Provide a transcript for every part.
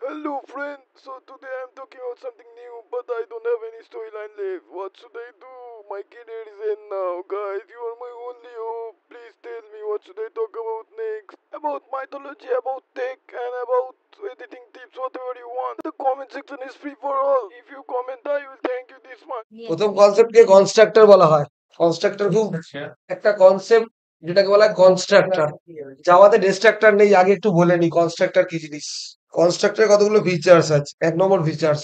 Hello, friend. So today I'm talking about something new, but I don't have any storyline left. What should I do? My career is in now, guys. You are my only hope. Please tell me what should I talk about next? About mythology, about tech, and about editing tips, whatever you want. The comment section is free for all. If you comment, I will thank you this much. প্রথম কনসেপ্টকে constructor বলা হয়। Constructor খুব একটা concept যেটাকে বলা হয় constructor. জাভাতে distractor নেই, আগে একটু বলে নি কনস্ট্রাক্টর কি জিনিস। কনস্ট্রাক্টরের কতগুলো ফিচার্স আছে। এক নম্বর ফিচার্স,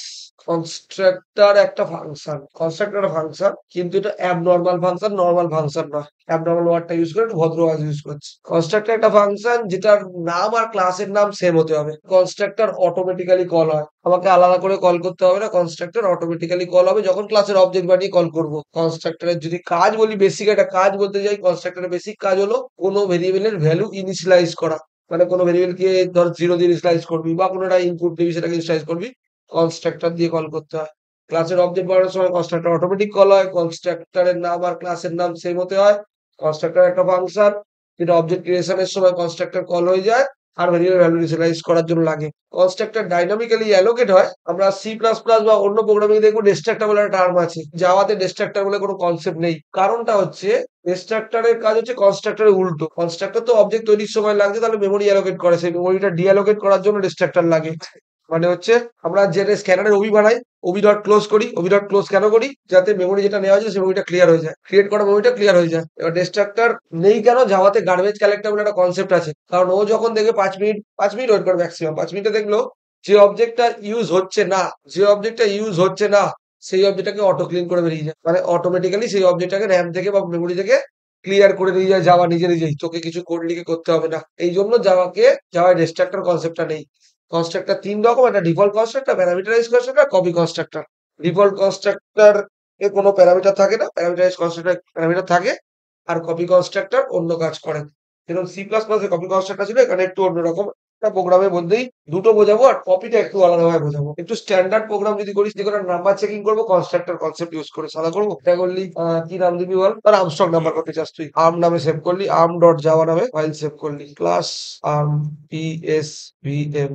কনস্ট্রাক্টর একটা ফাংশন। কনস্ট্রাক্টর একটা ফাংশন, কিন্তু এটা অ্যাবনর্মাল ফাংশন, নর্মাল ফাংশন নয়। অ্যাবনর্মাল ওয়ার্ডটা ইউজ করে একটু ভদ্র ওয়ার্ড ইউজ করছি। কনস্ট্রাক্টর একটা ফাংশন যেটার নাম আর ক্লাসের নাম সেম হতে হবে। কনস্ট্রাক্টর অটোমেটিক্যালি কল হয়, আমাকে আলাদা করে কল করতে হবে না। কনস্ট্রাক্টর অটোমেটিক্যালি কল হবে যখন ক্লাসের অবজেক্ট বানিয়ে কল করব। কনস্ট্রাক্টরের যদি কাজ বলি, বেসিক একটা কাজ বলতে যাই, কনস্ট্রাক্টরের বেসিক কাজ হলো কোনো ভেরিয়েবলের ভ্যালু ইনিশিয়ালাইজ করা। মানে কোনো ভেরিয়েবলকে ধর 0 দিয়ে ইনিশিয়ালাইজ করবি বা কোনো একটা ইনপুট দিবি, সেটাকে ইনিশিয়ালাইজ করবি, কনস্ট্রাক্টর দিয়ে কল করতে হয়। ক্লাসের অবজেক্ট বানানোর সময় কনস্ট্রাক্টর অটোমেটিক কল হয়। কনস্ট্রাক্টরের নাম আর ক্লাসের নাম সেম হতে হয়। কনস্ট্রাক্টর একটা ফাংশন যেটা অবজেক্ট ক্রিয়েশনের সময় কনস্ট্রাক্টর কল হয়ে যায় আর ভেরিয়েবল ভ্যালু ইনিশিয়ালাইজ করার জন্য লাগে। কনস্ট্রাক্টর ডাইনামিক্যালি অ্যালোকেট হয়। আমরা সি প্লাস প্লাস বা অন্য প্রোগ্রামিং দেখবো ডিস্ট্রাক্টর বলে একটা টার্ম আছে, জাভাতে ডিস্ট্রাক্টর বলে কোনো কনসেপ্ট নেই। কারণটা হচ্ছে ডিস্ট্রাক্টরের কাজ হচ্ছে কনস্ট্রাক্টরের উল্টো। কনস্ট্রাক্টর তো অবজেক্ট তৈরির সময় লাগছে, তাহলে মেমোরি অ্যালোকেট করে, সেই মেমোরিটা ডিঅ্যালোকেট করার জন্য ডিস্ট্রাক্টর লাগে। মানে হচ্ছে আমরা যেটা স্ক্যানারের ওবি বানাই, ওবি ডট ক্লোজ করি। ওবি ডট ক্লোজ কেন করি? যাতে মেমোরি যেটা নেওয়া হয়েছে সেই মেমোরিটা ক্লিয়ার হয়ে যায়, ক্রিয়েট করা মেমোরিটা ক্লিয়ার হয়ে যায়। এবার ডিস্ট্রাক্টর নেই কেন? জাভাতে গার্বেজ কালেক্টর বলে একটা কনসেপ্ট আছে। কারণ ও যখন দেখে 5 মিনিট ওয়েট করে, ম্যাক্সিমাম 5 মিনিটে দেখলো যে অবজেক্টটা ইউজ হচ্ছে না, যে অবজেক্টটা ইউজ হচ্ছে না সেই অবজেক্টটাকে অটো ক্লিন করে বেরিয়ে যায়। মানে অটোমেটিক্যালি সেই অবজেক্টটাকে র্যাম থেকে বা মেমোরি থেকে ক্লিয়ার করে নিয়ে যায় জাভা নিজে নিজেই, তোকে কিছু কোড লিখে করতে হবে না। এই জন্য জাভায় ডিস্ট্রাক্টর কনসেপ্টটা নেই। কনস্ট্রাক্টর তিন রকম, একটা default constructor, parameterise constructor, copy constructor. Default constructor এ কোনো প্যারামিটার থাকে না, প্যারামিটারাইজ কনস্ট্রাক্টর প্যারামিটার থাকে। আর কপি কনস্ট্রাক্টর অন্য কাজ করে। যেরকম সি প্লাস প্লাস এ কপি কনস্ট্রাক্টর ছিল, এখানে একটু অন্যরকম। একটা প্রোগ্রামের মধ্যেই দুটো বোঝাবো, আর কপিটা একটু আলাদাভাবে বোঝাবো। একটু স্ট্যান্ডার্ড প্রোগ্রাম যদি করিস, যে কোনো নাম্বার চেকিং করবো কনস্ট্রাক্টর কনসেপ্ট ইউজ করে সাদা করবো। এটা করলি কি নাম দিবি বল? তার আর্মস্ট্রং নাম্বার করতে চাস তুই, আর্ম নামে সেভ করলি, আর্ম ডট জাভা নামে ফাইল সেভ করলি, ক্লাস আর্ম PSVM।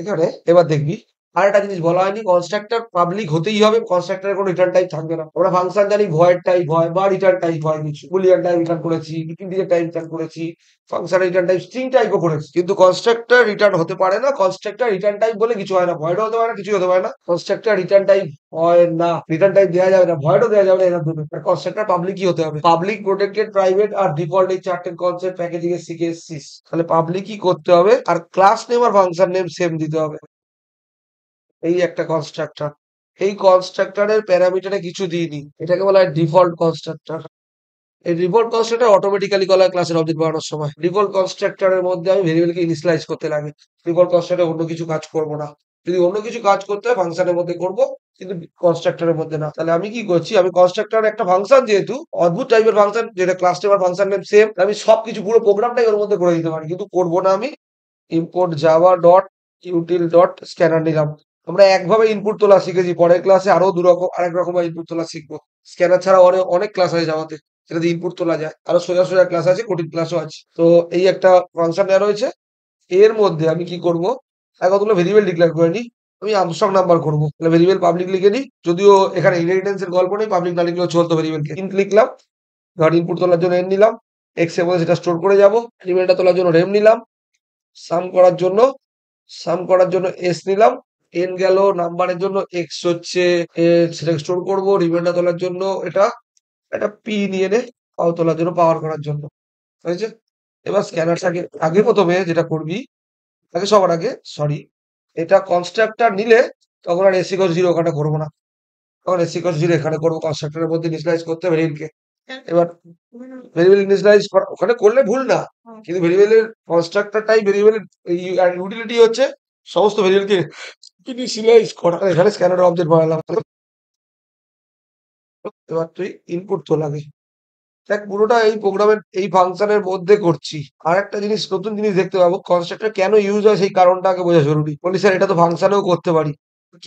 এখানে এবার দেখবি আর একটা জিনিস বলা হয়নি, কনস্ট্রাক্টর পাবলিক হতেই হবে। কনস্ট্রাক্টরের কোনো রিটার্ন টাইপ থাকবে না। আমরা ফাংশন জানি ভয়েড টাইপ হয় বা রিটার্ন টাইপ হয়, কিছু বুলিয়ান টাইপ রিটার্ন করেছি, ইন্টিজার টাইপ রিটার্ন করেছি, ফাংশন রিটার্ন টাইপ স্ট্রিং টাইপও করেছি। কিন্তু কনস্ট্রাক্টর রিটার্ন হতে পারে না। কনস্ট্রাক্টর রিটার্ন টাইপ বলে কিছু হয় না, ভয়েডও হতে পারে না, কিছুই হতে পারে না। কনস্ট্রাক্টর রিটার্ন টাইপ হয় না, রিটার্ন টাইপ দেওয়া যাবে না, ভয়েডও দেওয়া যাবে না, এরা দুটো। কনস্ট্রাক্টর পাবলিকই হতে হবে। পাবলিক, প্রোটেক্টেড, প্রাইভেট আর ডিফল্ট, এই চারটে কনসেপ্ট প্যাকেজিং এ শিখে এসছিস, তাহলে পাবলিকই করতে হবে। আর ক্লাস নেম আর ফাংশন নেম সেম দিতে হবে। এই একটা কনস্ট্রাক্টর। এই কনস্ট্রাক্টরের প্যারামিটারে কিছু দিইনি, এটাকে বলা হয় ডিফল্ট কনস্ট্রাক্টর। এই ডিফল্ট কনস্ট্রাক্টর অটোমেটিক্যালি কল হয় ক্লাসের অবজেক্ট বানানোর সময়। ডিফল্ট কনস্ট্রাক্টরের মধ্যে আমি ভেরিয়েবলকে ইনিশিয়ালাইজ করতে লাগে। ডিফল্ট কনস্ট্রাক্টরে অন্য কিছু কাজ করবো না। যদি অন্য কিছু কাজ করতে হয় ফাংশনের মধ্যে করবো, কিন্তু কনস্ট্রাক্টরের মধ্যে না। তাহলে আমি কি করছি? আমি কনস্ট্রাক্টর একটা ফাংশন, যেহেতু অদ্ভুত টাইপের ফাংশন, যেটা ক্লাস নেম আর ফাংশন নেম সেম, আমি সবকিছু পুরো প্রোগ্রামটাই ওর মধ্যে করে দিতে পারি, কিন্তু করবো না আমি। Import Java dot util dot scanner নিলাম। আমরা একভাবে ইনপুট তোলা শিখেছি, পরের ক্লাসে আরো আরেক রকম ইনপুট তোলা শিখবো। স্ক্যানার ছাড়া অনেক অনেক ক্লাস আছে জাভাতে, যেটাতে ইনপুট তোলা যায়। আরো সোজা সোজা ক্লাস আছে, কঠিন ক্লাসও আছে। তো এই একটা ফাংশন দেওয়া রয়েছে। এর মধ্যে আমি কি করব? কতগুলো ভেরিয়েবল ডিক্লেয়ার করে নিই। আমি আর্মস্ট্রং নাম্বার করবো, তাহলে ভেরিয়েবল পাবলিক লিখে নিই। যদিও এখানে ইনহেরিটেন্স এর গল্প নেই, পাবলিক না লিখলেও চলতো। ভেরিয়েবলকে ইন্ট লিখলাম, ধর ইনপুট তোলার জন্য এন নিলাম, এক্স এর মধ্যে সেটা স্টোর করে যাবো। ভেরিয়েবলটা তোলার জন্য রেম নিলাম, সাম করার জন্য এস নিলাম, এন গেল, নাম্বারের জন্য এক্স হচ্ছে সেটা স্টোর করবো। রিমাইন্ডার তোলার জন্য এটা একটা পি নিয়ে নে, পাও তোলার জন্য পাওয়ার করার জন্য, হয়েছে। এবার স্ক্যানারটাকে আগে প্রথমে যেটা করবি, আগে সবার আগে সরি, এটা কনস্ট্রাক্টর নিলে তখন আর এসি কস জিরো ওখানে করবো না, তখন এসি কস জিরো এখানে করবো। কনস্ট্রাক্টরের মধ্যে ইনিশিয়ালাইজ করতে হবে ভেরিয়েবলকে। এবার ভেরিয়েবল ইনিশিয়ালাইজ ওখানে করলে ভুল না, কিন্তু ভেরিয়েবলের কনস্ট্রাক্টরটাই ভেরিয়েবলের ইউটিলিটি হচ্ছে সমস্ত ভেরিয়েবলকে ইনিশিয়ালাইজ করা। এখানে স্ক্যানার অবজেক্ট বানালাম। এবার তুই ইনপুট তো লাগে, দেখ পুরোটা এই প্রোগ্রামের এই ফাংশনের মধ্যে করছি। আর একটা জিনিস, নতুন জিনিস দেখতে পাবো, কনস্ট্রাক্টর কেন ইউজ হয় সেই কারণটা আগে বোঝা জরুরি। বলি স্যার এটা তো ফাংশনেও করতে পারি,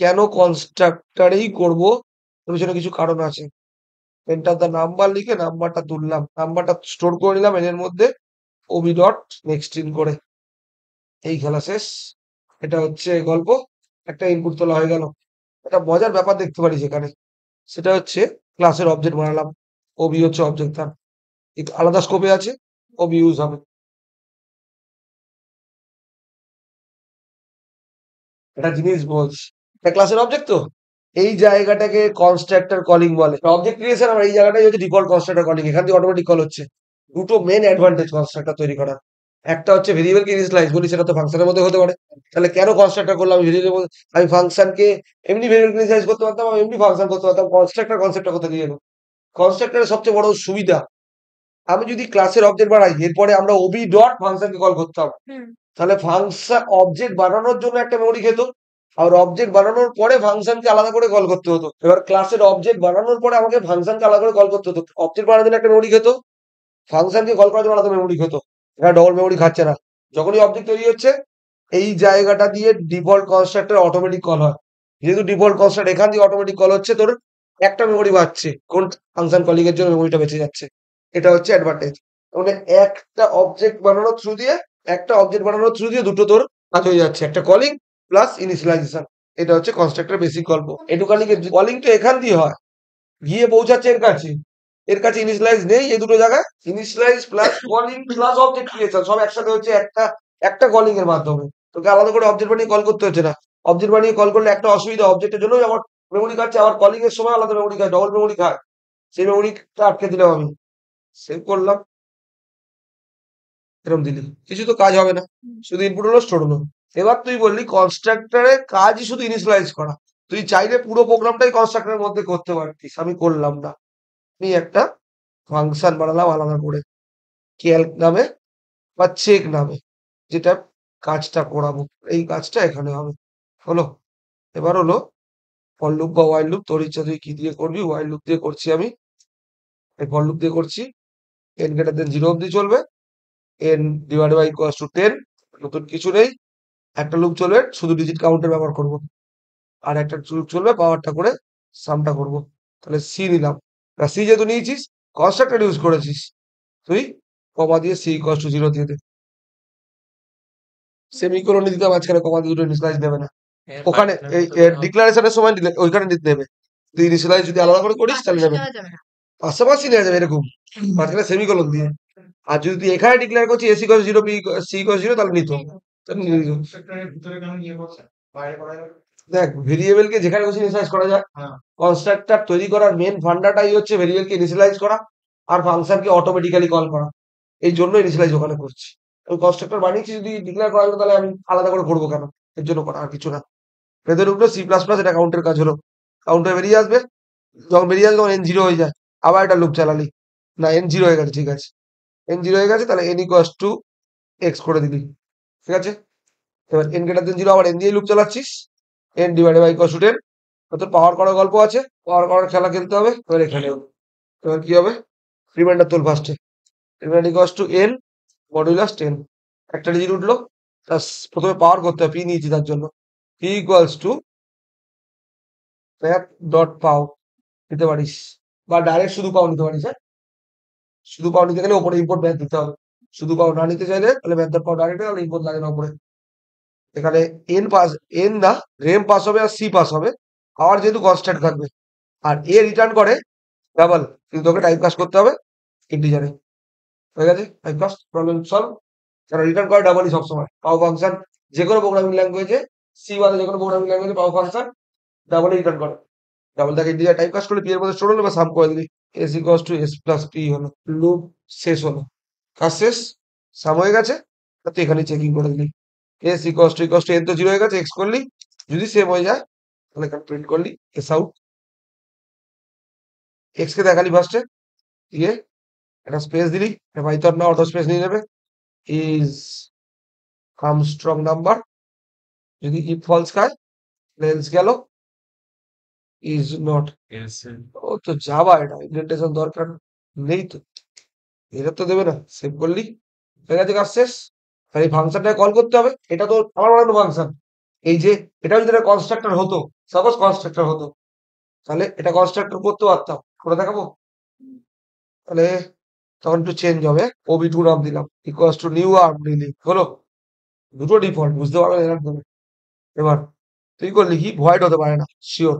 কেন কনস্ট্রাক্টরেই করবো? এর পিছনে কিছু কারণ আছে। এন্টার দ্য নাম্বার লিখে নাম্বারটা তুললাম, নাম্বারটা স্টোর করে নিলাম এর মধ্যে, ওবি ডট নেক্সট ইন করে, এই খেলা শেষ। এটা হচ্ছে গল্প, একটা ইনপুট তোলা হয়ে গেল। একটা মজার ব্যাপার দেখতে পারি সেখানে, সেটা হচ্ছে ক্লাসের অবজেক্ট বানালাম, ওবি হচ্ছে অবজেক্ট, তার একটু আলাদা স্কোপে আছে, ওবি ইউজ হবে। একটা জিনিস বলছি, একটা ক্লাসের অবজেক্ট তো এই জায়গাটাকে কনস্ট্রাক্টর কলিং বলে। অবজেক্ট ক্রিয়েশন আমার এই জায়গাটাই হচ্ছে ডিফল্ট কনস্ট্রাক্টর কলিং, এখান থেকে অটোমেটিক কল হচ্ছে। দুটো মেন অ্যাডভান্টেজ কনস্ট্রাক্টর তৈরি করার। একটা হচ্ছে ভেরিয়েবলকে ইনিশিয়ালাইজ বলি, সেটা তো ফাংশনের মধ্যে হতে পারে। তাহলে কেন কনস্ট্রাক্টর করলাম? ভেরিয়েবল, আমি ফাংশনকে এমনি ভেরিয়েবল ইনিশিয়ালাইজ করতে পারতাম, আমি এমনি ফাংশন করতে পারতাম। কনস্ট্রাক্টর কনসেপ্টটা কোথা দিয়ে এলো? কনস্ট্রাক্টরের সবচেয়ে বড় সুবিধা, আমি যদি ক্লাসের অবজেক্ট বানাই, এরপরে আমরা ওবি ডট ফাংশনকে কল করতাম, তাহলে ফাংশন অবজেক্ট বানানোর জন্য একটা মেমরি খেত, আর অবজেক্ট বানানোর পরে ফাংশনকে আলাদা করে কল করতে হতো। এবার ক্লাসের অবজেক্ট বানানোর পরে আমাকে ফাংশনকে আলাদা করে কল করতে হতো। অবজেক্ট বানানোর জন্য একটা মেমরি খেত, ফাংশনকে কল করার জন্য আলাদা মেমরি খেত। এখানে ডবল মেমরি খাচ্ছে না। যখনই অবজেক্ট তৈরি হচ্ছে, এই জায়গাটা দিয়ে ডিফল্ট কনস্ট্রাক্টর অটোমেটিক কল হয়। যেহেতু ডিফল্ট কনস্ট্রাক্ট এখান দিয়ে অটোমেটিক কল হচ্ছে, তোর একটা মেমরি বাঁচছে, কোন ফাংশন কলিং এর জন্য মেমরিটা বেঁচে যাচ্ছে। এটা হচ্ছে অ্যাডভান্টেজ। মানে একটা অবজেক্ট বানানোর থ্রু দিয়ে, দুটো তোর কাজ হয়ে যাচ্ছে, একটা কলিং প্লাস ইনিশিয়ালাইজেশন। এটা হচ্ছে কনস্ট্রাক্টর বেসিক গল্প। এটুকানি কলিং তো এখান দিয়ে হয়, গিয়ে পৌঁছাচ্ছে এর কাছে। এর কাছে ইনিশিয়ালাইজ নেই, এই দুটো জায়গায় initialize plus calling plus object creation সব একসাথে হচ্ছে একটা একটা কলিং এর মাধ্যমে। তোকে আলাদা করে অবজেক্ট বানিয়ে কল করতে হচ্ছে না। অবজেক্ট বানিয়ে কল করলে একটা অসুবিধা, অবজেক্টের জন্যই আমার মেমরি খাচ্ছে, আবার কলিং এর সময় আলাদা মেমরি খায়, ডবল মেমরি খায়। সেই মেমরিটা আটকে দিলাম আমি, সেভ করলাম, এরকম দিলি কিছু তো কাজ হবে না, শুধু ইনপুট হলো, স্টোর হলো। এবার তুই বললি কনস্ট্রাক্টরের কাজই শুধু ইনিশিয়ালাইজ করা, তুই চাইলে পুরো প্রোগ্রামটাই কনস্ট্রাক্টরের মধ্যে করতে পারতিস, আমি করলাম না। আমি একটা ফাংশন বানালাম আলাদা করে, ক্যালক নামে বা চেক নামে, যেটা কাজটা করাবো। এই কাজটা এখানে হবে, হলো। এবার হলো ফর লুপ বা ওয়াইল লুপ, তোর ইচ্ছা তুই কি দিয়ে করবি। ওয়াইল লুপ দিয়ে করছি আমি, এই ফর লুপ দিয়ে করছি। n গ্রেটার দেন 0 অব্দি চলবে, n divide by equals to 10, নতুন কিছু নেই। একটা লুপ চলবে, শুধু ডিজিট কাউন্টার ব্যবহার করব। আর একটা লুপ চলবে, পাওয়ারটা করে সামটা করব। তাহলে সি নিলাম, সি যেহেতু নিয়েছিস, কনস্ট্রাক্টর ইউজ করেছিস, তুই কমা দিয়ে সি ইকুয়ালস টু 0 দিয়ে দে। সেমিকোলন দিতে হবে মাঝখানে, কমা দিয়ে দুটো ইনিশিয়ালাইজ দেবে না। ওখানে এই ডিক্লারেশনের সময় দিলে ওইখানে দিতে দেবে। তুই ইনিশিয়ালাইজ যদি আলাদা করে করিস তাহলে নেবে না। পাশাপাশি নেওয়া যাবে এরকম, মাঝখানে সেমিকোলন দিয়ে। আর যদি তুই এখানে ডিক্লেয়ার করছিস এসি কস 0 বি সি কস 0, তাহলে নিত। তাহলে নিয়ে নিত। দেখ, ভেরিয়েবলকে যেখানে খুশি ইনিশিয়ালাইজ করা যায়। কনস্ট্রাক্টর তৈরি করার মেন ফান্ডাটাই হচ্ছে ভেরিয়েবলকে ইনিশিয়ালাইজ করা আর ফাংশনকে অটোমেটিক্যালি কল করা। এই জন্য ইনিশিয়ালাইজ ওখানে করছি। আমি কনস্ট্রাক্টর বানিয়েছি, যদি ডিক্লেয়ার করা হলো তাহলে আমি আলাদা করে করবো কেন? এর জন্য করা, আর কিছু না। ভেতরে ঢুকলো সি প্লাস প্লাস, এটা কাউন্টের কাজ হলো। কাউন্টার বেরিয়ে আসবে, যখন বেরিয়ে আসবে তখন এন জিরো হয়ে যায়। আবার একটা লুপ চালালি, না এন জিরো হয়ে গেছে, ঠিক আছে। এন জিরো হয়ে গেছে, তাহলে এন ইকুয়াস টু এক্স করে দিবি, ঠিক আছে। এবার এন গ্রেটার দেন জিরো, আবার এন দিয়ে লুপ চালাচ্ছিস, n divided by equals to 10। তোর পাওয়ার করার গল্প আছে, পাওয়ার করার খেলা খেলতে হবে। এবার এখানে এবার কি হবে, রিমাইন্ডার তোল ফার্স্টে, reminder equals to N modulus 10। একটা ডিজিট উঠলো, প্রথমে পাওয়ার করতে হবে, পি নিয়েছি তার জন্য। P equals to math dot পাও নিতে পারিস, বা ডাইরেক্ট শুধু পাও নিতে পারিস। হ্যাঁ, শুধু পাও নিতে গেলে ওপরে ইম্পোর্ট ম্যাথ দিতে হবে। শুধু পাও না নিতে চাইলে তাহলে ম্যাথ ডট পাও ডাইরেক্ট, তাহলে ইম্পোর্ট লাগে না ওপরে। এখানে এন পাস, এন না রেম পাস হবে আর সি পাস হবে, আর যেহেতু কনস্ট্যান্ট থাকবে। আর এ রিটার্ন করে ডাবল, কিন্তু তোকে টাইপ কাস্ট করতে হবে ইন্টিজারে। হয়ে গেছে টাইপ কাস্ট, প্রবলেম সলভ। কারণ রিটার্ন করে ডাবলই সবসময়, পাও ফাংশন যে কোনো প্রোগ্রামিং ল্যাঙ্গুয়েজে, সি বাদে যে কোনো প্রোগ্রামিং ল্যাঙ্গুয়েজে পাও ফাংশন ডাবলই রিটার্ন করে। ডাবল থেকে ইন্টিজার টাইপ কাস্ট করলে পি এর মধ্যে স্টোর হলো, বা সাম করে দিবি, S equals to S plus P হলো। লুপ শেষ হলো, কাজ শেষ, সাম হয়ে গেছে। তুই এখানে চেকিং করে দিলি, এস ইকুয়ালস টু এন তো 0 হয়ে গেছে, এক্স করলি, যদি সেম হয়ে যায় তাহলে এখানে প্রিন্ট করলি এস আউট। এক্স কে দেখালি ফার্স্টে, দিয়ে একটা স্পেস দিলি, পাইথন না অটো স্পেস নিয়ে নেবে। ইজ আর্মস্ট্রং নাম্বার, যদি ইফ ফলস খায় লেন্স গেল, ইজ নট। ও তো যাবা, এটা ইন্ডেন্টেশন দরকার নেই তো, এটা তো দেবে না। সেভ করলি, হয়ে গেছে, কাজ শেষ। আর এই ফাংশনটা কল করতে হবে, এটা তো আমার বানানো ফাংশন। এই যে এটা যদি একটা কনস্ট্রাক্টর হতো, সাপোজ কনস্ট্রাক্টর হতো, তাহলে এটা কনস্ট্রাক্টর করতে পারতাম, করে দেখাবো। তাহলে তখন একটু চেঞ্জ হবে, ওবি টু নাম দিলাম, ইকুয়ালস টু নিউ আর্ম নিলি, হলো। দুটো ডিফল্ট, বুঝতে পারবেন এরকম। এবার তুই করলি কি ভয়েড হতে পারে না শিওর,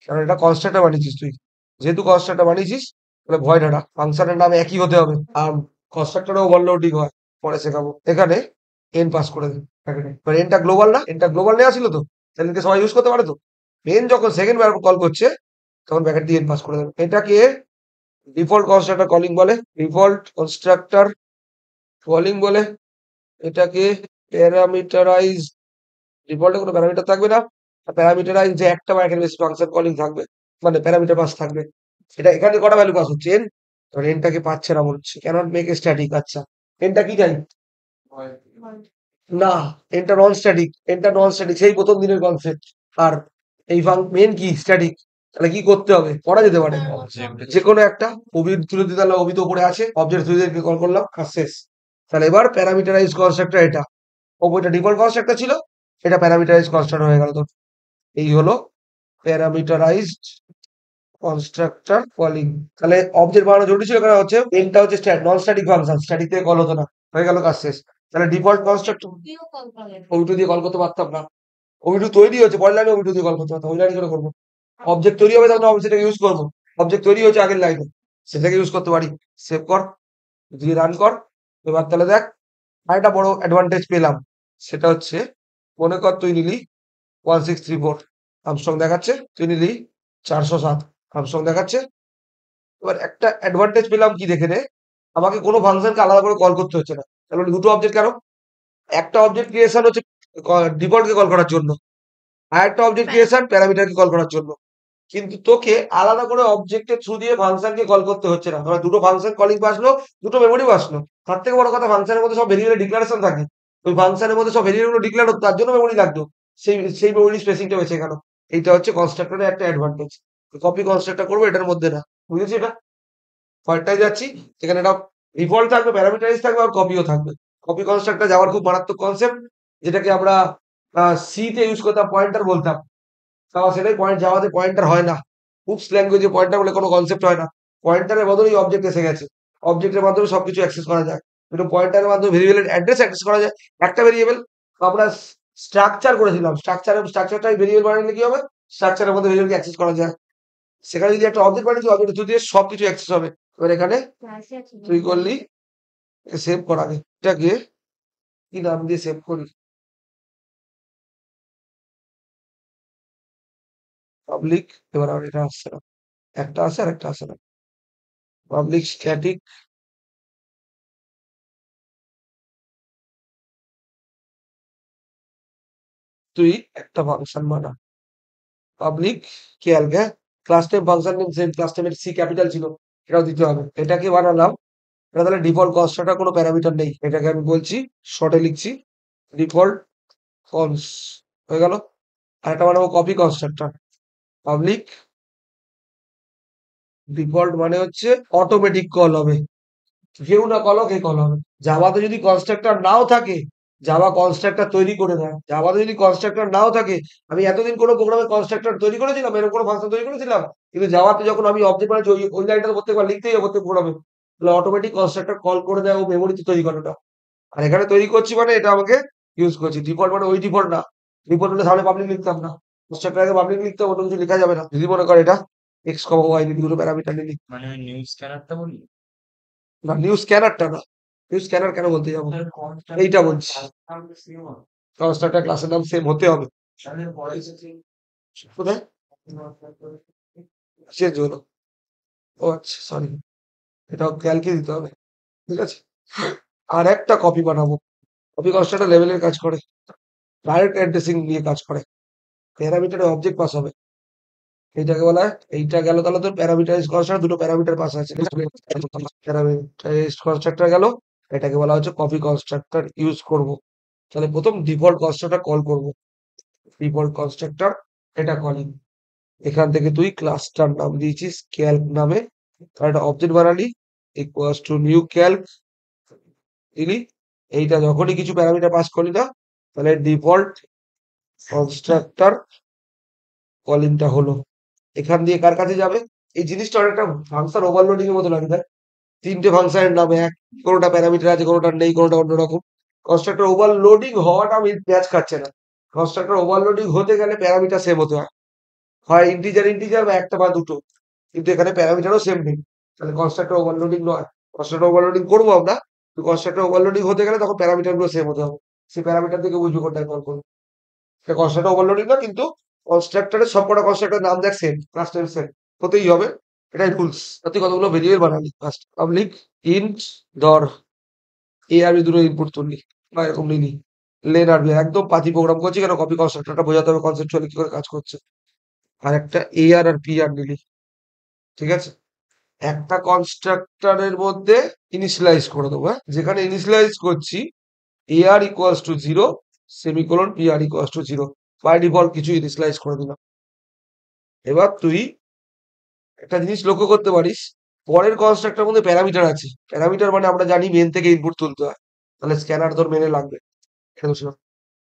কারণ এটা কনস্ট্রাক্টর বানিয়েছিস তুই, যেহেতু কনস্ট্রাক্টর বানিয়েছিস তাহলে ভয়েড এটা ফাংশনের নাম একই হতে হবে। আর কনস্ট্রাক্টরও ওভারলোডিং হয়, পরে শেখাবো। এখানে এন পাস করে দেবে ব্র্যাকেটে। এবার এনটা গ্লোবাল না, এনটা গ্লোবাল নেওয়া ছিল তো, তাহলে এনকে সবাই ইউজ করতে পারে তো। মেন যখন সেকেন্ড বার কল করছে তখন ব্র্যাকেট দিয়ে এন পাস করে দেবে। এটাকে ডিফল্ট কনস্ট্রাক্টর কলিং বলে, ডিফল্ট কনস্ট্রাক্টর কলিং বলে। এটাকে প্যারামিটারাইজ, ডিফল্টে কোনো প্যারামিটার থাকবে না, প্যারামিটারাইজ যে একটা বা একের বেশি ফাংশন কলিং থাকবে, মানে প্যারামিটার পাস থাকবে। এটা এখানে কটা ভ্যালু পাস হচ্ছে, এন। ধর এনটাকে পাচ্ছে না বলছে, ক্যানট মেক এ স্ট্যাটিক। আচ্ছা এনটা কি জানি না, এনটা নন স্ট্যাটিক, এনটা নন স্ট্যাটিক সেই প্রথম দিনের কনসেপ্ট। আর এই মেন কি স্ট্যাটিক, তাহলে কি করতে হবে, করা যেতে পারে যে কোনো একটা। অবির তুলে দিতে, তাহলে অবি তো উপরে আছে, অবজেক্ট তুলে কল করলাম, আর শেষ। তাহলে এবার প্যারামিটারাইজ কনস্ট্রাক্টর এটা, ওইটা ডিফল্ট কনস্ট্রাক্টর ছিল, এটা প্যারামিটারাইজ কনস্ট্রাক্টর হয়ে গেল। তো এই হলো প্যারামিটারাইজড কনস্ট্রাক্টর কলিং। তাহলে অবজেক্ট বানানো জরুরি ছিল, কারণ হচ্ছে মেনটা হচ্ছে নন স্ট্যাটিক ফাংশন, স্ট্যাটিক থেকে কল হতো না, হয়ে গেল কাজ শেষ। তাহলে ডিফল্ট কনস্ট্রাক্টর ওবিটু দিয়ে কল করতে পারতাম না, ওবিটু তৈরি হচ্ছে পরের লাইনে, ওবিটু দিয়ে কল করতে পারতাম, ওই লাইনে করে করবো। অবজেক্ট তৈরি হবে তখন অবজেক্টটাকে ইউজ করবো, অবজেক্ট তৈরি হচ্ছে আগের লাইনে, সেটাকে ইউজ করতে পারি। সেভ কর, দিয়ে রান কর। এবার তাহলে দেখ আরেকটা বড় অ্যাডভান্টেজ পেলাম, সেটা হচ্ছে মনে কর তুই নিলি 1634 আমস্ট্রং দেখাচ্ছে, তুই নিলি 407 আমস্ট্রং দেখাচ্ছে। এবার একটা অ্যাডভান্টেজ পেলাম কি দেখে নে, আমাকে কোনো ফাংশনকে আলাদা করে কল করতে হচ্ছে না। তাহলে দুটো অবজেক্ট কেন, একটা অবজেক্ট ক্রিয়েশন হচ্ছে ডিফল্টকে কল করার জন্য, আর একটা অবজেক্ট ক্রিয়েশন প্যারামিটারকে কল করার জন্য। কিন্তু তোকে আলাদা করে অবজেক্টের থ্রু দিয়ে ফাংশনকে কল করতে হচ্ছে না। ধর দুটো ফাংশন কলিং আসলো, দুটো মেমোরি আসলো। তার থেকে বড় কথা ফাংশনের মধ্যে সব ভেরিয়েবল ডিক্লারেশন থাকে, ওই ফাংশনের মধ্যে সব ভেরিয়েবল গুলো ডিক্লেয়ার হতো, তার জন্য মেমোরি লাগতো। সেই সেই মেমোরি স্পেসিংটা বেঁচে গেল। এইটা হচ্ছে কনস্ট্রাক্টরের একটা অ্যাডভান্টেজ। কপি কনস্ট্রাক্টর করবো এটার মধ্যে না, বুঝেছি এটা। পরেরটায় যাচ্ছি, যেখানে এটা ডিফল্ট থাকবে, প্যারামিটারাইজ থাকবে, আর কপিও থাকবে। কপি কনস্ট্রাক্টর যাওয়ার খুব মারাত্মক কনসেপ্ট, যেটাকে আমরা সি তে ইউজ করতাম, পয়েন্টার বলতাম। তাও সেটাই পয়েন্ট, জাভাতে পয়েন্টার হয় না। হুপস ল্যাঙ্গুয়েজে পয়েন্টার বলে কোনো কনসেপ্ট হয় না। পয়েন্টারের বদলেই অবজেক্ট এসে গেছে, অবজেক্টের মাধ্যমে সবকিছু অ্যাক্সেস করা যায়। কিন্তু পয়েন্টারের মাধ্যমে ভেরিয়েবলের অ্যাড্রেস অ্যাক্সেস করা যায়। একটা ভেরিয়েবল আমরা স্ট্রাকচার করেছিলাম, স্ট্রাকচারটাই ভেরিয়েবল বানালে কি হবে, স্ট্রাকচারের মধ্যে ভেরিয়েবলকে অ্যাক্সেস করা যায়। সেখানে যদি একটা অবজেক্ট বানিয়েছি, অবজেক্ট থ্রু দিয়ে সবকিছু অ্যাক্সেস হবে। এবার এখানে তুই করলি সেভ কর, আগে এটাকে কি নাম দিয়ে সেভ করি, পাবলিক। এবার আর এটা আসছে না, একটা আসে আর একটা আসে না। পাবলিক স্ট্যাটিক, তুই একটা ফাংশন বানা, পাবলিক খেয়াল গে, class name function name same, class নেমের সি ক্যাপিটাল ছিল, এটাও দিতে হবে। এটাকে বানালাম, এটা তাহলে ডিফল্ট কনস্ট্রাক্টর, কোনো প্যারামিটার নেই। এটাকে আমি বলছি শর্টে লিখছি ডিফল্ট কনস, হয়ে গেল। আর একটা বানাবো কপি কনস্ট্রাক্টর, পাবলিক ডিফল্ট মানে হচ্ছে অটোমেটিক কল হবে, কেউ না কল হোক, এ কল হবে। জাভাতে যদি কনস্ট্রাক্টর নাও থাকে, জাভা কনস্ট্রাক্টর তৈরি করে দেয়। জাভাতে যদি কনস্ট্রাক্টর নাও থাকে, আমি এতদিন কোনো প্রোগ্রামে কনস্ট্রাক্টর তৈরি করেছিলাম, এরকম কোনো ফাংশন তৈরি করেছিলাম, কিন্তু জাভাতে যখন আমি অবজেক্ট বানাচ্ছি, ওই ওই লাইনটা তো প্রত্যেকবার লিখতেই হবে প্রত্যেক প্রোগ্রামে, তাহলে অটোমেটিক কনস্ট্রাক্টর কল করে দেয় ও মেমোরিতে তৈরি করে ওটা। আর এখানে তৈরি করছি মানে এটা আমাকে ইউজ করছি। ডিফল্ট মানে ওই ডিফল্ট না, ডিফল্ট হলে সামনে পাবলিক লিখতাম না, কনস্ট্রাক্টর আগে পাবলিক লিখতে হবে, অন্য কিছু লেখা যাবে না। যদি মনে করে এটা এক্স কমা ওয়াই দুটো প্যারামিটার নিলি, না নিউ স্ক্যানারটা না, নিউ স্ক্যানার কেন বলতে যাবো, এইটা বলছি। কনস্ট্রাক্টর ক্লাসের নাম সেম হতে হবে, কোথায় চেঞ্জ হলো, ও আচ্ছা সরি, এটাও ক্যালকে দিতে হবে, ঠিক আছে। আর একটা কপি বানাবো, কপি কনস্ট্রাক্টর লেভেলের কাজ করে, ডাইরেক্ট অ্যাড্রেসিং নিয়ে কাজ করে, প্যারামিটারে অবজেক্ট পাস হবে। এইটাকে বলা হয়, এইটা গেল তাহলে তোর প্যারামিটারাইজ কনস্ট্রাক্টর, দুটো প্যারামিটার পাস আছে, প্যারামিটারাইজ কনস্ট্রাক্টর গেল। এটাকে বলা হচ্ছে কপি কনস্ট্রাক্টর ইউজ করব। তাহলে প্রথম ডিফল্ট কনস্ট্রাক্টর কল করব, ডিফল্ট কনস্ট্রাক্টর এটা কলিং। এখান থেকে তুই ক্লাসটার নাম দিয়েছিস ক্যালক নামে, তার একটা object বানালি equals to new Calc দিলি। এইটা যখনই কিছু প্যারামিটার পাস করলি না, তাহলে ডিফল্ট কনস্ট্রাক্টর কলিংটা হলো। এখান দিয়ে কার কাছে যাবে, এই জিনিসটা অনেকটা ফাংশন ওভারলোডিং এর মতো লাগে, তাই তিনটে ফাংশনের নামে এক, কোনোটা প্যারামিটার আছে, কোনোটা নেই, কোনোটা অন্যরকম। কনস্ট্রাক্টর ওভারলোডিং হওয়াটা আমি ম্যাচ খাচ্ছে না, কনস্ট্রাক্টর ওভারলোডিং হতে গেলে প্যারামিটার সেম হতে হয়, হয় ইন্টিজার ইন্টিজার বা একটা বা দুটো, কিন্তু এখানে প্যারামিটারও সেম নেই, তাহলে কনস্ট্রাক্টর ওভারলোডিং নয়। কনস্ট্রাক্টর ওভারলোডিং করবো আমরা, কনস্ট্রাক্টর ওভারলোডিং হতে গেলে তখন প্যারামিটার গুলো সেম হতে হবে, সেই প্যারামিটার থেকে বুঝবো কোনটায় কল করবো। এটা কনস্ট্রাক্টর ওভারলোডিং না, কিন্তু কনস্ট্রাক্টরের সবকটা কনস্ট্রাক্টরের নাম দেখ সেম, ক্লাস নেম সেম হতেই হবে, এটাই রুলস। তুই কতগুলো ভেরিয়েবল বানালি, ফার্স্ট পাবলিক ইন্ট ধর এ আর বি দুটো ইনপুট তুললি বা এরকম নিলি, লেন আর বি একদম পাতি প্রোগ্রাম করছি কেন, কপি কনস্ট্রাক্টরটা বোঝাতে হবে কনসেপচুয়ালি কি করে কাজ করছে। আর একটা এ আর পি আর নিলি, ঠিক আছে। একটা কনস্ট্রাক্টরের মধ্যে ইনিশিয়ালাইজ করে দেবো, হ্যাঁ, যেখানে ইনিশিয়ালাইজ করছি A R equals to zero, semicolon P R equals to zero, by default কিছু ইনিশিয়ালাইজ করে দিলাম। এবার তুই একটা জিনিস লক্ষ্য করতে পারিস, পরের কনস্ট্রাক্টরের মধ্যে প্যারামিটার আছে, প্যারামিটার মানে আমরা জানি মেন থেকে ইনপুট তুলতে হয়, তাহলে স্ক্যানার তোর মেনে লাগবে, এটা তো ছিল।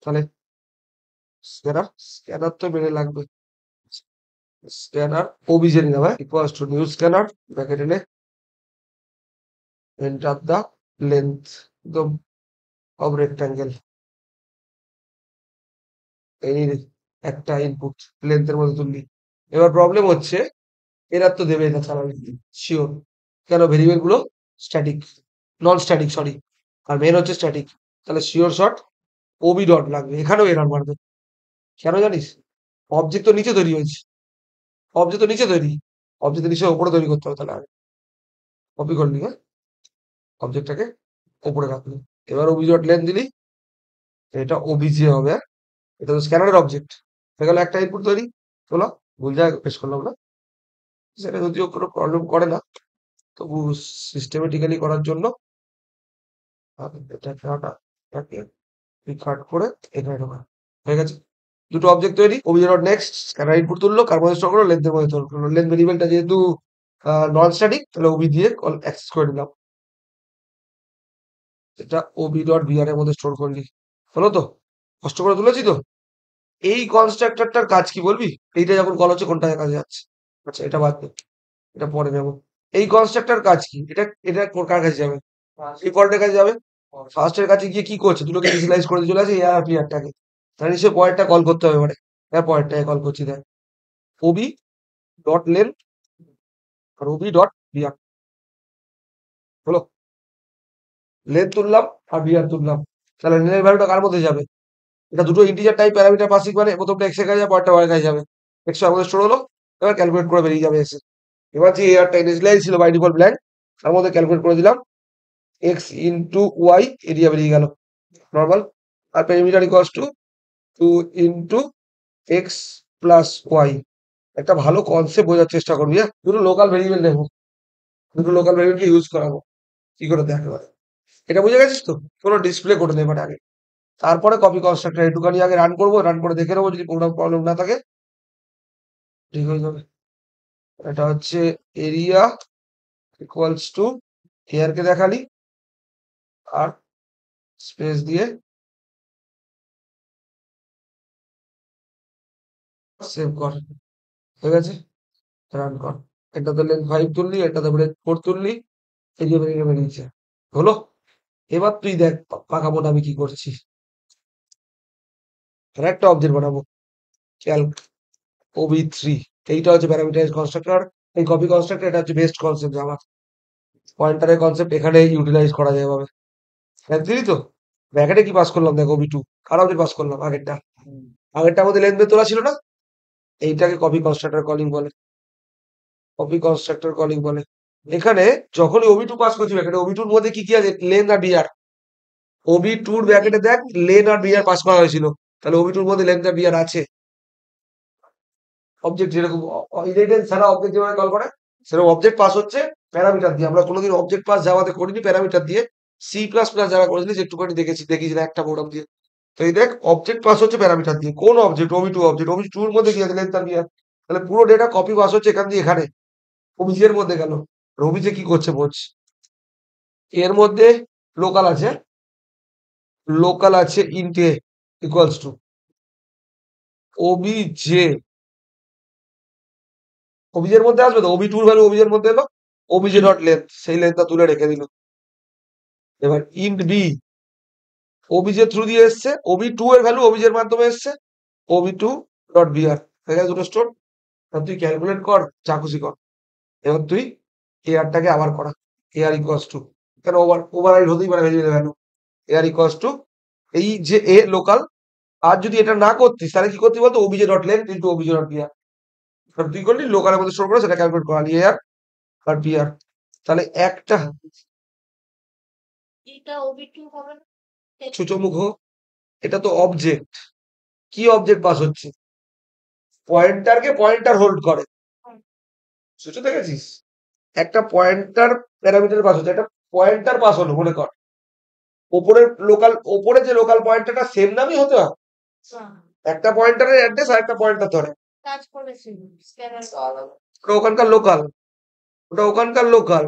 তাহলে স্ক্যানার স্ক্যানার তো মেনে লাগবে, স্ক্যানার ওবিজে নিলাম, হ্যাঁ, equals to new scanner bracket এনে এন্টার দা লেন্থ একদম অফ রেক্টাঙ্গেল, এই একটা ইনপুট লেন্থের মধ্যে তুললি। এবার প্রবলেম হচ্ছে এরা তো দেবে না স্বাভাবিক, শিওর, কেন ভেরিয়েবল গুলো স্ট্যাটিক, নন স্ট্যাটিক সরি, আর মেন হচ্ছে স্ট্যাটিক, তাহলে শিওর শর্ট ওবি ডট লাগবে, এখানেও এরর মারবে, কেন জানিস, অবজেক্ট তো নিচে তৈরি হয়েছে, অবজেক্ট তো নিচে তৈরি, অবজেক্ট নিচে ওপরে তৈরি করতে হবে, তাহলে কপি করলি, হ্যাঁ, অবজেক্টটাকে ওপরে রাখলি, এবার ওবি ডট লেন দিলি, এটা ওবিজে হবে, হ্যাঁ? এটা তো স্ক্যানারের অবজেক্ট, হয়ে গেল একটা ইনপুট তৈরি, চলো ভুল জায়গায় পেশ করলাম না, সেটা যদিও কোনো প্রবলেম করে না, তবু সিস্টেমেটিক্যালি করার জন্য এটাকে এটাকে কাট করে এখানে ঢোকা, হয়ে গেছে, দুটো অবজেক্ট তৈরি, OBJ dot next scanner input তুললো, কার মধ্যে স্টোর করলো, লেন্থের মধ্যে স্টোর করলো, লেন্থ ভেরিয়েবলটা যেহেতু নন স্ট্যাটিক, তাহলে ওবি দিয়ে কল অ্যাক্সেস করে নিলাম, এটা ওবি ডট বিআর এর মধ্যে স্টোর করলি, হলো তো, কষ্ট করে তুলেছি তো। এই কনস্ট্রাক্টরটার কাজ কি বলবি, এইটা যখন কল হচ্ছে কোনটা কাজে যাচ্ছে, আচ্ছা এটা বাদ দে, এটা পরে নেবো। এই কনস্ট্রাক্টর কাজ কি, এটা এটা কার কাছে যাবে, ডিফল্টের কাছে যাবে, ফার্স্টের কাছে গিয়ে কি করছে, দুটোকে ইনিশিয়ালাইজ করে দিয়ে চলে আসে এআর পিআরটাকে, তাহলে নিশ্চয়ই পয়েন্টটা কল করতে হবে, মানে হ্যাঁ পয়েন্টটাকে কল করছি, দেখ ওবি ডট লেন আর ওবি ডট বিআর, হলো, লেন তুললাম আর বিআর তুললাম, তাহলে লেনের ভ্যালুটা কার মধ্যে যাবে, এটা দুটো ইন্টিজার টাইপ প্যারামিটার পাসিং, মানে প্রথমটা এক্স এর কাছে যাবে, পরেরটা ওয়াই এর কাছে যাবে, এক্স আমাদের স্টোর হলো, এবার ক্যালকুলেট করে বেরিয়ে যাবে এসে, এবার যে এআরটা ইনিশিয়ালাইজ ছিল বাই ডিফল্ট ব্ল্যাঙ্ক, তার মধ্যে ক্যালকুলেট করে দিলাম এক্স ইন্টু ওয়াই, এরিয়া বেরিয়ে গেল নর্মাল, আর perimeter equals to 2 into X plus Y. একটা ভালো কনসেপ্ট বোঝার চেষ্টা করবি, হ্যাঁ, দুটো লোকাল ভেরিয়েবল নেবো, দুটো লোকাল ভেরিয়েবলকে ইউজ করাবো, কি করে দেখতে পারে, এটা বুঝে গেছিস তো, কোনো ডিসপ্লে করে নেবার আগে, তারপরে কপি কনস্ট্রাক্টর একটুখানি আগে রান করবো, রান করে দেখে নেবো, যদি প্রোগ্রাম প্রবলেম না থাকে ঠিক হয়ে যাবে। এটা হচ্ছে এরিয়া ইকুয়ালস টু এয়ার কে দেখালি, আর স্পেস দিয়ে সেভ কর, ঠিক আছে, রান কর, এটাতে লেন 5 তুললি, এটাতে ব্রেক 4 তুললি, এরিয়া বেরিয়ে বেরিয়েছে, হলো। এবার তুই দেখ পাকাবোটা আমি কি করছি, আর একটা অবজেক্ট বানাবো, ক্যালক ওবি3, এইটা হচ্ছে প্যারামিটারাইজ কনস্ট্রাক্টর, এই কপি কনস্ট্রাক্টর, এটা হচ্ছে বেস্ট কনসেপ্ট জাভা, পয়েন্টারের কনসেপ্ট এখানে ইউটিলাইজ করা যায় ভাবে, বুঝলি তো। ব্র্যাকেটে কি পাস করলাম দেখো ওবি টু, কার অবজেক্ট পাস করলাম, আগেরটা, আগেরটা আমাদের লেন্থ তোলা ছিল না, এইটাকে কপি কনস্ট্রাক্টর কলিং বলে, কপি কনস্ট্রাক্টর কলিং বলে। এখানে যখনই ওবি টু পাস করছি ব্র্যাকেটে, ওবি টুর মধ্যে কি কি আছে, লেন আর বিআর, ওবি টুর ব্র্যাকেটে দেখ লেন আর বিআর পাস করা হয়েছিল, তাহলে ওবি টুর মধ্যে লেন আর বিআর আছে, অবজেক্ট যেরকম ইনহেরিটেন্স ছাড়া অবজেক্ট যেভাবে কল করে, সেরকম অবজেক্ট পাস হচ্ছে প্যারামিটার দিয়ে, আমরা কোনোদিন অবজেক্ট পাস জাভাতে করিনি প্যারামিটার দিয়ে, সি প্লাস প্লাস যারা করেছিলিস একটুখানি দেখেছি, দেখিস না একটা প্রোগ্রাম দিয়ে, তো এই দেখ অবজেক্ট পাস হচ্ছে প্যারামিটার দিয়ে, কোন object, OB two object, OB টুর মধ্যে কি আছে লেন্থ আর বিআর, তাহলে পুরো ডেটা কপি পাস হচ্ছে এখান দিয়ে এখানে, ওবিজের মধ্যে গেল, ওবিজে কি করছে বোঝ, এর মধ্যে লোকাল আছে, লোকাল আছে int A equals to OBJ, ওবিজের মধ্যে আসবে তো, ওবি টুর ভ্যালু ওবিজের মধ্যে এলো, ওবিজে ডট লেন্থ, সেই লেন্থটা তুলে রেখে দিল, এবার ইন্ট বি ওবিজে থ্রু দিয়ে এসছে, ওবি টু এর ভ্যালু ওবিজের মাধ্যমে এসছে, ওবি টু ডট বিআর হয়ে গেছে দুটো স্টোর। তুই ক্যালকুলেট কর, যা খুশি কর। এবার তুই এআরটাকে আবার করা, এআর ইকুয়ালস টু, কেন ওভাররাইড হতেই পারে variable value, AR equals to এই যে এ লোকাল। আর যদি এটা না করতিস তাহলে কি করতি বলতো, obj dot length into obj dot br. তুই করলি লোকালের মধ্যে স্টোর করে সেটা ক্যালকুলেট করা এআর আর বিআর। তাহলে একটা এটা ওবি2 হবে না? সূচমুখ, এটা তো অবজেক্ট, কি অবজেক্ট পাস হচ্ছে, পয়েন্টারকে পয়েন্টার হোল্ড করে, সূচ দেখেছিস, একটা পয়েন্টার প্যারামিটার পাস হচ্ছে, একটা পয়েন্টার পাস হলো মনে কর, ওপরের লোকাল, ওপরে যে লোকাল পয়েন্টারটা সেম নামই হতে হয়, হ্যাঁ, একটা পয়েন্টারের অ্যাড্রেস আর একটা পয়েন্টার ধরে, কাজ করেছিল স্ক্যানার ওটা ওখানকার লোকাল, ওটা ওখানকার লোকাল।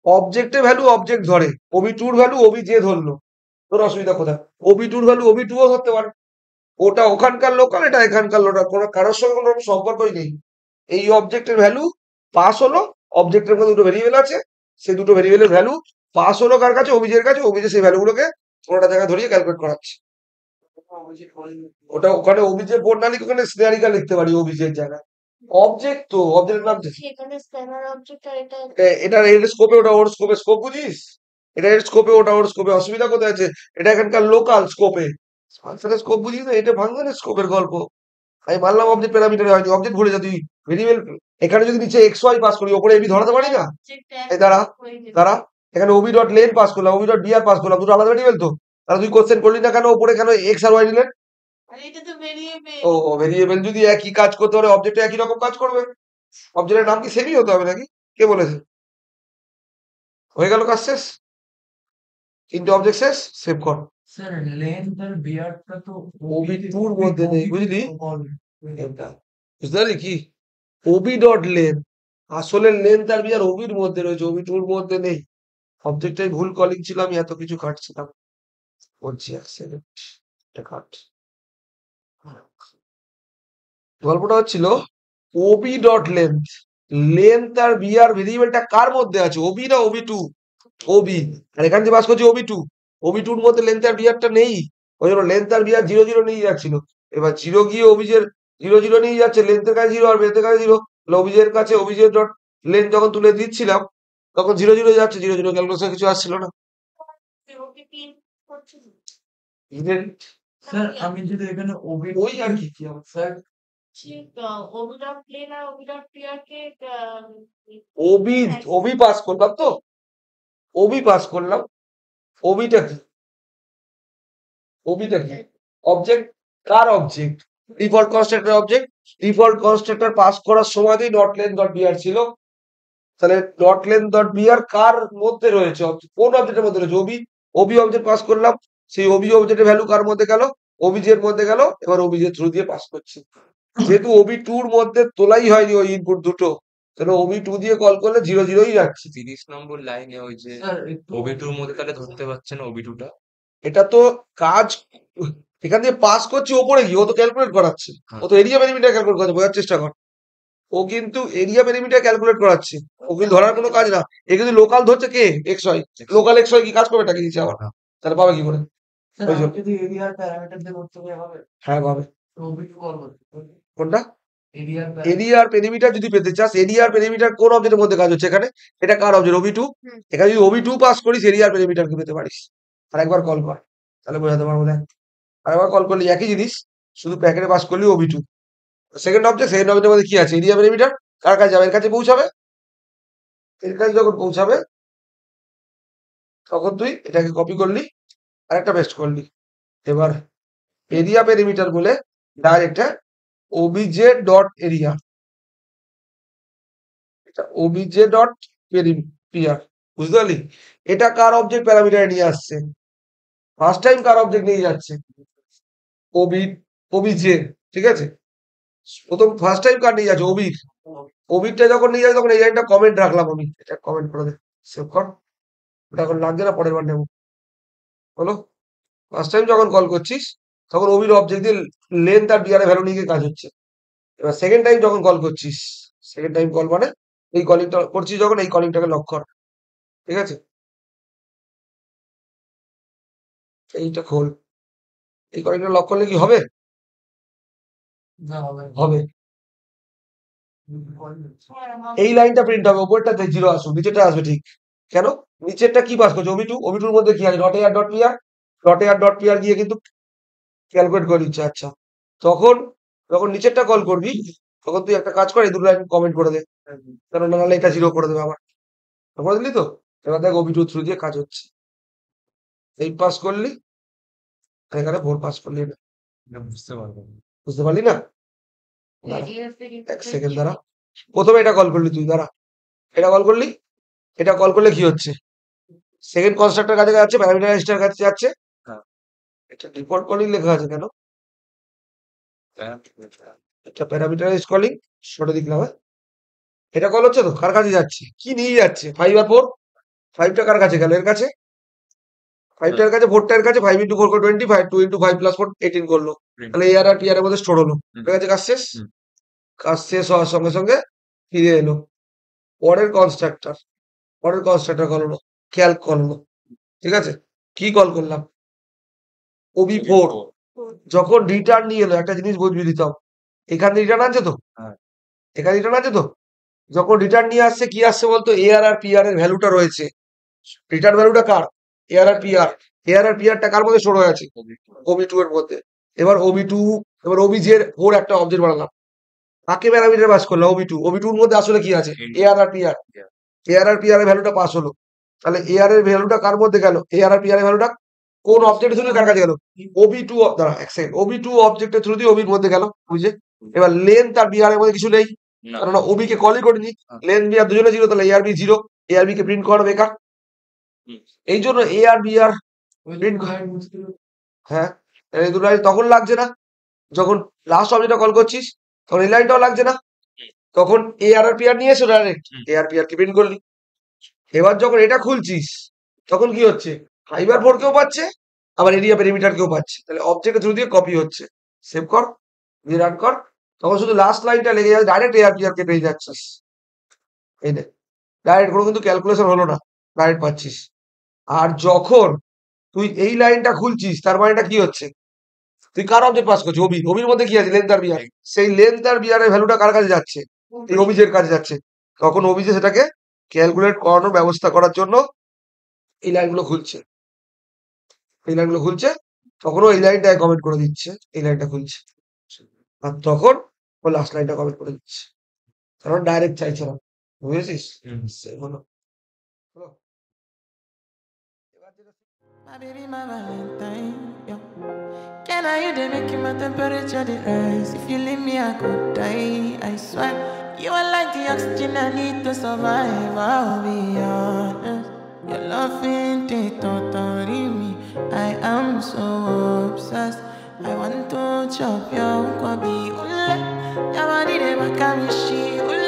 অবজেক্টের ভ্যালু অবজেক্ট ধরে, ওবি টুর ভ্যালু ওবি যে ধরলো, তোর অসুবিধা কোথায়, ওবি টুর ভ্যালু ওবি টুও ধরতে পারে, ওটা ওখানকার লোকাল, এটা এখানকার লোকাল, কোনো কারোর সঙ্গে কোনো রকম সম্পর্কই নেই। এই অবজেক্টের ভ্যালু পাস হলো, অবজেক্টের মধ্যে দুটো ভেরিয়েবল আছে, সেই দুটো ভেরিয়েবলের ভ্যালু পাস হলো কার কাছে, অভিজের কাছে, অভিজে সেই ভ্যালুগুলোকে কোনোটা জায়গায় ধরিয়ে ক্যালকুলেট করাচ্ছে। ওটা ওখানে অভিজের বোর্ড না লিখে ওখানে স্নেয়ারিকা লিখতে পারি অভিজের জায়গায়। অবজেক্ট তো অবজেক্টের নাম সেখানে স্ক্যানার অবজেক্ট আর এটা এটা এর স্কোপে, ওটা ওর স্কোপে, স্কোপ বুঝিস, এটা এর স্কোপে, ওটা ওর স্কোপে, অসুবিধা কোথায় আছে, এটা এখানকার লোকাল স্কোপে, স্কোপ বুঝিস না, এটা ভাঙবে স্কোপের গল্প। আমি মানলাম অবজেক্ট প্যারামিটার হয়নি, অবজেক্ট ভুলে যা তুই, ভেরিয়েবল এখানে যদি নিচে এক্স ওয়াই পাস করি, ওপরে এবি ধরাতে পারি না, অবজেক্ট এই দাঁড়া হয়ে যাবে। দাঁড়া, এখানে ওবি ডট লেন পাস করলাম, ওবি ডট বিআর পাস করলাম, দুটো আলাদা ভেরিয়েবল তো, তাহলে তুই কোশ্চেন করলি না কেন ওপরে কেন এক্স আর ওয়াই নিলেন? আর এটা তো ভেরিয়েবল। ও ভেরিয়েবল যদি একই কাজ করতে পারে, অবজেক্টে একই রকম কাজ করবে, অবজেক্টের নাম কি সেমই হতে হবে নাকি, কে বলেছে? হয়ে গেল কাজ শেষ, তিনটে অবজেক্ট শেষ, সেভ কর। স্যার লেন্থ আর বিয়ারটা তো ওবি টুর মধ্যে নেই, বুঝলি? এটা বুঝতে পারলি কি, ওবি ডট লেন, আসলে লেন্থ আর বিআর ওবির মধ্যে রয়েছে, ওবি টুর মধ্যে নেই। অবজেক্টটাই ভুল কলিং ছিল, আমি এত কিছু কাটছিলাম, বলছি এক সেকেন্ড, এটা কাট। গল্পটা হচ্ছিল ওবি ডট লেন্থ, লেন্থ আর বিআর ভেরিয়েবলটা কার মধ্যে আছে, ওবি না ওবি টু? ওবি, আর এখান থেকে বাস করছি ওবি টু, ওবি টুর মধ্যে লেন্থ আর বিআরটা নেই, ওই জন্য লেন্থ আর বিআর জিরো জিরো নিয়ে যাচ্ছিল। এবার জিরো গিয়ে অভিজের জিরো জিরো নিয়ে যাচ্ছে, লেন্থের কাছে জিরো আর বেতের কাছে জিরো, অভিজের কাছে অভিজের ডট লেন্থ যখন তুলে দিচ্ছিলাম তখন জিরো জিরো যাচ্ছে, জিরো জিরো ক্যালকুলেশন কিছু আসছিল না। ওকে করছিল। স্যার আমি যদি এখানে ওবি ওই আর কি কি হবে স্যার, ঠিক ওবি.প্লেন আর ওবি.পিআর কে ওবি ওবি পাস করলাম তো, ওবি পাস করলাম, ওবিটা কি, ওবিটা কি অবজেক্ট, কার object, default constructor object, default constructor pass করার সময়তেই ডট লেন ডট বিআর ছিল, তাহলে ডট লেন ডট বিআর কার মধ্যে রয়েছে, কোন অবজেক্টের মধ্যে রয়েছে, ওবি, ওবি অবজেক্ট পাস করলাম, সেই ওবি অবজেক্টের ভ্যালু কার মধ্যে গেল, ওবিজের মধ্যে গেল, এবার ওবিজের থ্রু দিয়ে পাস করছি, যেহেতু ওবি টুর মধ্যে তোলাই হয়নি ওই ইনপুট দুটো, তাহলে ওবি টু দিয়ে কল করলে জিরো জিরোই যাচ্ছে। 30 নম্বর লাইনে ওই যে স্যার একটু ওবি টুর মধ্যে তাহলে ধরতে পারছে না ওবি টুটা। এটা তো কাজ, এখান দিয়ে পাস করছি ওপরে গিয়ে, ও তো ক্যালকুলেট করাচ্ছে, ও তো এরিয়া পেরিমিটার ক্যালকুলেট করাচ্ছে, বোঝার চেষ্টা কর, ও কিন্তু এরিয়া পেরিমিটার ক্যালকুলেট করাচ্ছে, ও কিন্তু ধরার কোনো কাজ না, এ কিন্তু লোকাল ধরছে কে, X Y, local X Y কি কাজ করবে টাকা দিচ্ছে আবার, তাহলে পাবে কি করে? স্যার ওই আমি জন্য যদি এরিয়ার প্যারামিটার দিয়ে করতে হবে হ্যাঁ পাবে, ওবি টু কল করতে কোনটা, এরিয়ার এরিয়ার পেরিমিটার যদি পেতে চাস, এরিয়ার পেরিমিটার কোন অবজেক্টের মধ্যে কাজ হচ্ছে এখানে, এটা কার অবজেক্ট, ওবি টু, হুম। এখানে যদি ওবি টু পাস করিস এরিয়ার পেরিমিটার কি পেতে পারিস, আর একবার কল কর, তাহলে বোঝাতে পারবো, দেখ আরেকবার কল করলি একই জিনিস, শুধু প্যাকেটে পাস করলি OB two, second object, second অবজেক্টের মধ্যে কি আছে, এরিয়া পেরিমিটার, কার কাছে যাবে, এর কাছে পৌঁছাবে, এর কাছে যখন পৌঁছাবে তখন তুই এটাকে কপি করলি আর একটা পেস্ট করলি, এবার এরিয়া পেরিমিটার বলে ডাইরেক্ট ওবিজে ডট এরিয়া, এটা ওবিজে ডট পেরিমিটার, বুঝতে পারলি, এটা কার অবজেক্ট প্যারামিটারে নিয়ে আসছে, ফার্স্ট টাইম কার অবজেক্ট নিয়ে যাচ্ছে, ওবি, ওবিজে, ঠিক আছে, প্রথম ফার্স্ট টাইম কার নিয়ে যাচ্ছে, ওবির, ওবিরটা যখন নিয়ে যাচ্ছে তখন এই লাইনটা কমেন্ট রাখলাম আমি, এটা কমেন্ট করে দে, সেভ কর, ওটা এখন লাগছে না, পরের বার নেবো, হলো, ফার্স্ট টাইম যখন কল করছিস তখন ওবির অবজেক্ট দিয়ে লেন্থ আর বিআর ভ্যালু নিয়ে কাজ হচ্ছে, এবার সেকেন্ড টাইম যখন কল করছিস, সেকেন্ড টাইম কল মানে এই কলিংটা করছিস যখন, এই কলিংটাকে লক কর, ঠিক আছে, এইটা খোল, এই কলিংটা লক করলে কি হবে? না হবে হবে। এই লাইনটা প্রিন্ট হবে, উপরটাতে 0 আসুক, নিচেরটা আসবে ঠিক। কেন? নিচেরটা কি পাস করছে? OB2, OB2 এর মধ্যে কি আছে? .AR.PR গিয়ে কিন্তু ক্যালকুলেট করে দিচ্ছে। আচ্ছা, তখন যখন নিচেরটা কল করবি, তখন তুই একটা কাজ কর, এই দুটো লাইন কমেন্ট করে দে, কারণ নাহলে এটা 0 করে দেবে আবার। করে দিলি তো? এবার দেখ OB2 থ্রু দিয়ে কাজ হচ্ছে। 8 পাস করলি, এখানে 4 পাস করলি না। বুঝতে পারবো না। বুঝতে পারলি না? দাঁড়া, Radius এর এক সেকেন্ড দাঁড়া। প্রথমে এটা কল করলি তুই, দাঁড়া। এটা কল করলি, এটা কল করলে কি হচ্ছে? সেকেন্ড কনস্ট্রাক্টর কাছে যাচ্ছে, প্যারামিটারাইজটার কাছে যাচ্ছে। হ্যাঁ। এটা ডিফল্ট কলিং লেখা আছে কেন? হ্যাঁ, এটা প্যারামিটারাইজ কলিং, ছোট দেখলাম। হ্যাঁ, এটা কল হচ্ছে তো, কার কাছে যাচ্ছে? কি নিয়ে যাচ্ছে? 5 আর 4। 5টা কার কাছে গেল? এর কাছে। 5টা এর কাছে, 4টা এর কাছে। 5 into 4 করে 25, 2 into 5 plus 4 18 করলো। print। তাহলে AR আর PR এর মধ্যে স্টোর হলো। হুম। ঠিক আছে, কাজ শেষ। হুম। কাজ শেষ হওয়ার সঙ্গে সঙ্গে ফিরে এলো। পরের কনস্ট্রাক্টর কল হলো, ক্যালক কল হলো। ঠিক আছে, কি কল করলাম? OB4 যখন রিটার্ন নিয়ে এলো, একটা জিনিস বুঝবি দিতাম, এখানে রিটার্ন আছে তো, হ্যাঁ। এখানে রিটার্ন আছে তো, যখন রিটার্ন নিয়ে আসছে কি আসছে বলতো? AR আর PR এর ভ্যালুটা রয়েছে। রিটার্ন ভ্যালুটা কার? AR আর PR। AR আর PR টা কার মধ্যে স্টোর হয়ে আছে? OB2 এর মধ্যে। এবার OBJ এর ওর একটা অবজেক্ট বানালাম, তাকে প্যারামিটার পাস করলাম OB2। OB2 এর মধ্যে আসলে কি আছে? AR আর PR। AR আর PR এর ভ্যালুটা পাস হলো। তাহলে AR এর ভ্যালুটা কার মধ্যে গেল? AR আর PR এর ভ্যালুটা কোন অবজেক্ট থ্রু কার কাছে গেল? OB2। দাঁড়া এক সেকেন্ড, OB2 অবজেক্টের থ্রু দিয়ে OB এর মধ্যে গেল, বুঝে? এবার লেন্থ আর BR এর মধ্যে কিছু নেই, না। কারণ OB কে কলই করিনি। হ্যাঁ। লেন্থ BR দুজনে 0, তাহলে ARB 0। ARB কে প্রিন্ট করা বেকার। হুম। এই জন্য AR BR প্রিন্ট। হ্যাঁ, এই দুটো লাইন তখন লাগছে না যখন লাস্ট অবজেক্টটা কল করছিস, তখন এই লাইনটাও লাগছে না। তখন AR আর PR নিয়ে এসো ডাইরেক্ট, হুম। AR PR কে প্রিন্ট করলি। এবার যখন এটা খুলছিস, তখন কি হচ্ছে? 5 আর 4 কেও পাচ্ছে, আবার এরিয়া পেরিমিটার কেও পাচ্ছে। তাহলে অবজেক্টের থ্রু দিয়ে কপি হচ্ছে। সেভ কর, দিয়ে রান কর, তখন শুধু লাস্ট লাইনটা লেগে যাচ্ছে, ডাইরেক্ট AR PR কে পেয়ে যাচ্ছিস। এই নে, ডাইরেক্ট কোনো কিন্তু ক্যালকুলেশন হলো না, ডাইরেক্ট পাচ্ছিস। আর যখন তুই এই লাইনটা খুলছিস, তার মানেটা কি হচ্ছে? তুই কার অবজেক্ট পাস করছিস? ওবির মধ্যে কি আছে? লেন্থ আর বিআর। সেই লেন্থ আর বিআর এর ভ্যালুটা কার কাছে যাচ্ছে? এই ওবিজের কাছে যাচ্ছে। তখন ওবিজে সেটাকে ক্যালকুলেট করানোর ব্যবস্থা করার জন্য এই লাইনগুলো খুলছে, তখনও এই লাইনটায় কমেন্ট করে দিচ্ছে, এই লাইনটা খুলছে, আর তখন ও লাস্ট লাইনটা কমেন্ট করে দিচ্ছে, কারণ ডাইরেক্ট চাইছে না। বুঝেছিস? হুম। হলো। My baby, my Valentine, yeah. Can I you they make my temperature the rise? If you leave me, I could die. I swear, you are like the oxygen I need to survive. I'll be honest, your love ain't it totally me. I am so obsessed. I want to chop your kwabi ule. Your body they make me she ule.